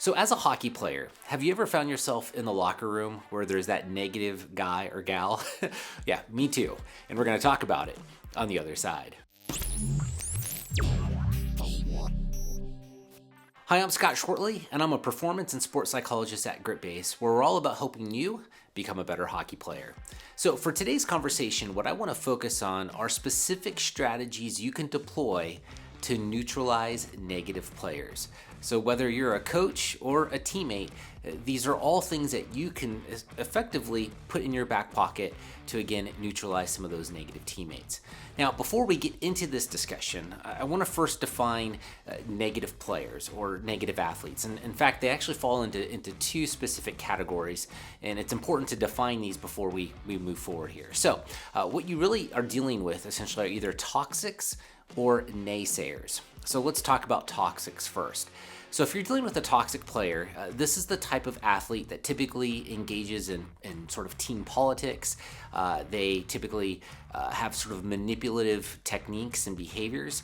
So as a hockey player, have you ever found yourself in the locker room where there's that negative guy or gal? Yeah, me too. And we're going to talk about it on the other side. Hi, I'm Scott Shortley, and I'm a performance and sports psychologist at GritBase, where we're all about helping you become a better hockey player. So for today's conversation, what I want to focus on are specific strategies you can deploy to neutralize negative players. So whether you're a coach or a teammate, these are all things that you can effectively put in your back pocket to, again, neutralize some of those negative teammates. Now, before we get into this discussion, I want to first define negative players or negative athletes. And in fact, they actually fall into two specific categories, and it's important to define these before we move forward here. So what you really are dealing with essentially are either toxics or naysayers. So let's talk about toxics first. So if you're dealing with a toxic player, this is the type of athlete that typically engages in sort of team politics. They typically have sort of manipulative techniques and behaviors.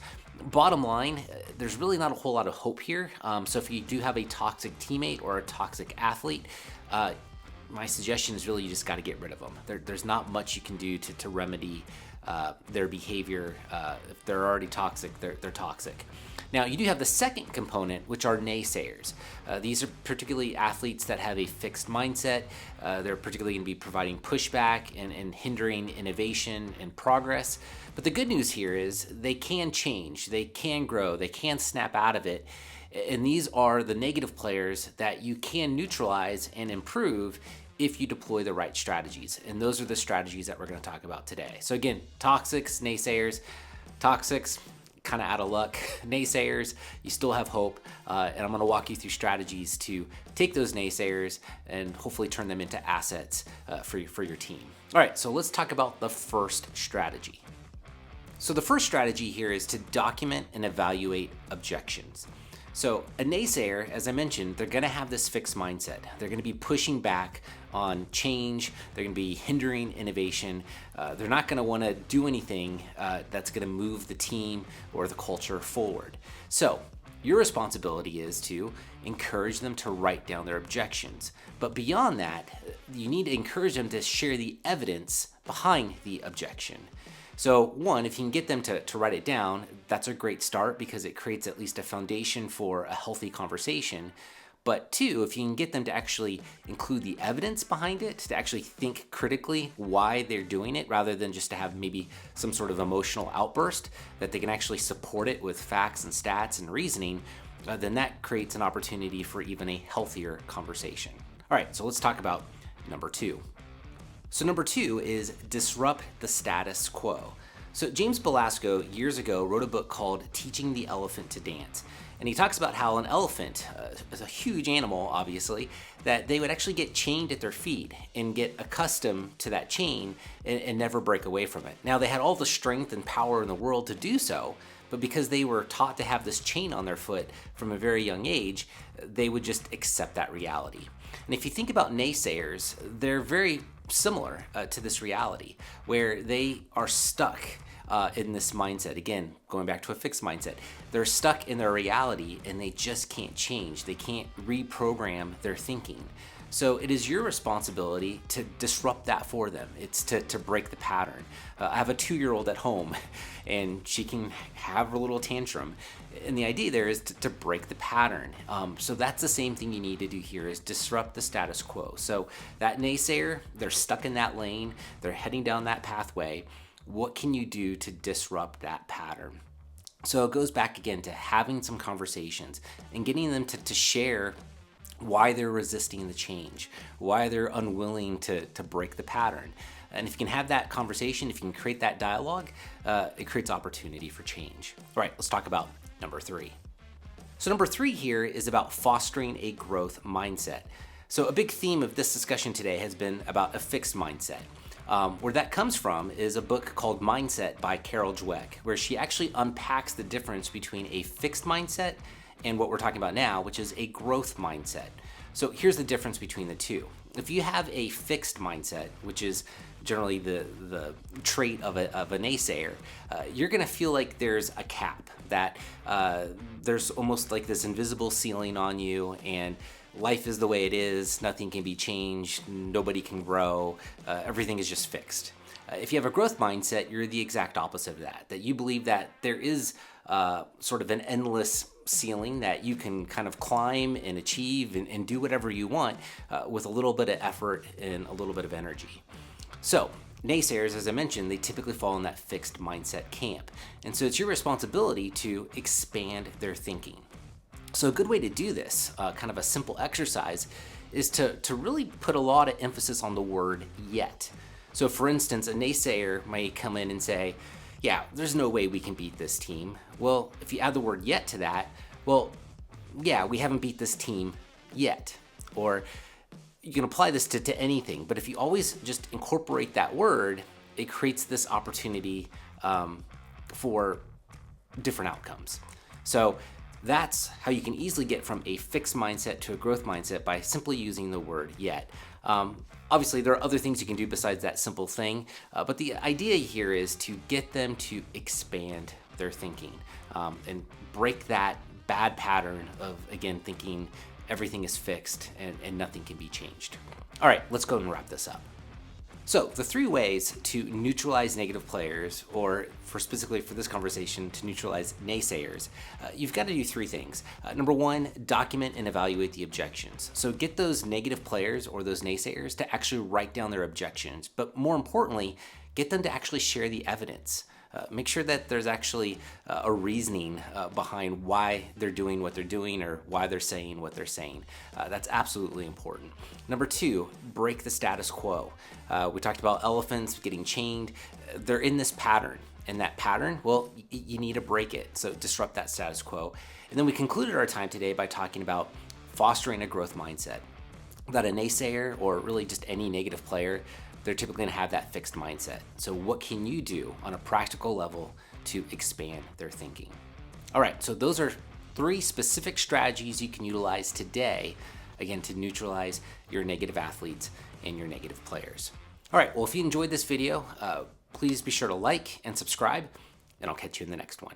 Bottom line, there's really not a whole lot of hope here. So if you do have a toxic teammate or a toxic athlete, my suggestion is really you just got to get rid of them. There's not much you can do to remedy their behavior. If they're already toxic, they're toxic. Now, you do have the second component, which are naysayers. These are particularly athletes that have a fixed mindset. They're particularly going to be providing pushback and hindering innovation and progress. But the good news here is they can change, they can grow, they can snap out of it. And these are the negative players that you can neutralize and improve if you deploy the right strategies. And those are the strategies that we're going to talk about today. So again, toxics, naysayers. Toxics, kind of out of luck. Naysayers, you still have hope. And I'm going to walk you through strategies to take those naysayers and hopefully turn them into assets for your team. All right, so let's talk about the first strategy. So the first strategy here is to document and evaluate objections. So a naysayer, as I mentioned, they're going to have this fixed mindset. They're going to be pushing back on change. They're going to be hindering innovation. They're not going to want to do anything that's going to move the team or the culture forward. So your responsibility is to encourage them to write down their objections. But beyond that, you need to encourage them to share the evidence behind the objection. So one, if you can get them to write it down, that's a great start because it creates at least a foundation for a healthy conversation. But two, if you can get them to actually include the evidence behind it, to actually think critically why they're doing it, rather than just to have maybe some sort of emotional outburst, that they can actually support it with facts and stats and reasoning, then that creates an opportunity for even a healthier conversation. All right, so let's talk about number two. So number two is disrupt the status quo. So James Belasco years ago wrote a book called Teaching the Elephant to Dance. And he talks about how an elephant is a huge animal, obviously, that they would actually get chained at their feet and get accustomed to that chain and never break away from it. Now, they had all the strength and power in the world to do so, but because they were taught to have this chain on their foot from a very young age, they would just accept that reality. And if you think about naysayers, they're very similar to this reality where they are stuck in this mindset. Again, going back to a fixed mindset, they're stuck in their reality and they just can't change. They can't reprogram their thinking. So it is your responsibility to disrupt that for them. It's to break the pattern. I have a 2-year-old at home and she can have her little tantrum. And the idea there is to break the pattern. So that's the same thing you need to do here is disrupt the status quo. So that naysayer, they're stuck in that lane. They're heading down that pathway. What can you do to disrupt that pattern? So it goes back again to having some conversations and getting them to share why they're resisting the change, why they're unwilling to break the pattern. And if you can have that conversation, if you can create that dialogue, it creates opportunity for change. All right, let's talk about number three. So number three here is about fostering a growth mindset. So a big theme of this discussion today has been about a fixed mindset. Where that comes from is a book called Mindset by Carol Dweck, where she actually unpacks the difference between a fixed mindset and what we're talking about now, which is a growth mindset. So here's the difference between the two. If you have a fixed mindset, which is generally the trait of a naysayer, you're going to feel like there's a cap, that there's almost like this invisible ceiling on you, and life is the way it is, nothing can be changed, nobody can grow, everything is just fixed. If you have a growth mindset, you're the exact opposite of that, that you believe that there is sort of an endless ceiling that you can kind of climb and achieve and do whatever you want with a little bit of effort and a little bit of energy. So naysayers, as I mentioned, they typically fall in that fixed mindset camp. And so it's your responsibility to expand their thinking. So a good way to do this, kind of a simple exercise, is to really put a lot of emphasis on the word yet. So for instance, a naysayer might come in and say, yeah, there's no way we can beat this team. Well, if you add the word yet to that, well, yeah, we haven't beat this team yet. Or you can apply this to anything, but if you always just incorporate that word, it creates this opportunity for different outcomes. So that's how you can easily get from a fixed mindset to a growth mindset, by simply using the word yet. Obviously, there are other things you can do besides that simple thing, but the idea here is to get them to expand their thinking and break that bad pattern of, again, thinking everything is fixed and nothing can be changed. All right, let's go and wrap this up. So the 3 ways to neutralize negative players, or specifically for this conversation, to neutralize naysayers, you've got to do 3 things. Number 1, document and evaluate the objections. So get those negative players or those naysayers to actually write down their objections, but more importantly, get them to actually share the evidence. Make sure that there's actually a reasoning behind why they're doing what they're doing, or why they're saying what they're saying. That's absolutely important. Number 2, break the status quo. We talked about elephants getting chained. They're in this pattern, and that pattern, well, you need to break it. So disrupt that status quo. And then we concluded our time today by talking about fostering a growth mindset. That a naysayer, or really just any negative player, they're typically going to have that fixed mindset. So what can you do on a practical level to expand their thinking? All right, so those are 3 specific strategies you can utilize today, again, to neutralize your negative athletes and your negative players. All right, well, if you enjoyed this video, please be sure to like and subscribe, and I'll catch you in the next one.